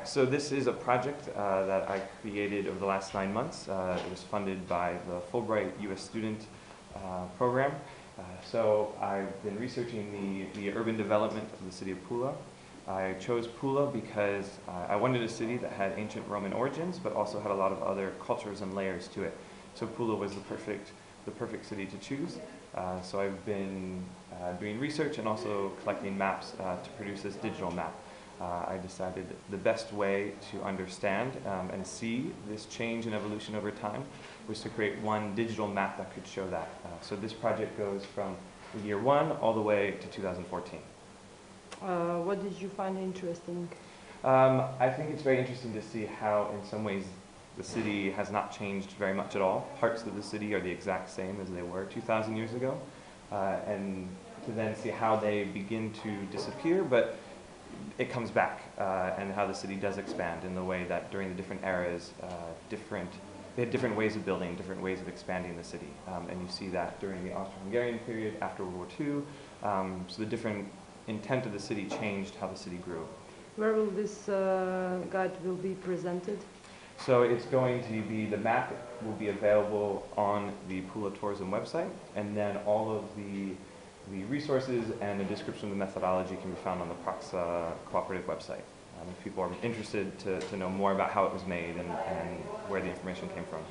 So this is a project that I created over the last 9 months. It was funded by the Fulbright U.S. student program. So I've been researching the urban development of the city of Pule. I chose Pule because I wanted a city that had ancient Roman origins, but also had a lot of other cultures and layers to it. So Pule was the perfect city to choose. So I've been doing research and also collecting maps to produce this digital map. I decided the best way to understand and see this change and evolution over time was to create one digital map that could show that. So this project goes from the year 1 all the way to 2014. What did you find interesting? I think it's very interesting to see how, in some ways, the city has not changed very much at all. Parts of the city are the exact same as they were 2,000 years ago, and to then see how they begin to disappear, but it comes back, and how the city does expand in the way that during the different eras, they had different ways of building, different ways of expanding the city, and you see that during the Austro-Hungarian period after World War II. So the different intent of the city changed how the city grew. Where will this guide will be presented? So it's going to be, the map will be available on the Pule Tourism website, and then all of the resources and a description of the methodology can be found on the Prox cooperative website. If people are interested to know more about how it was made and where the information came from.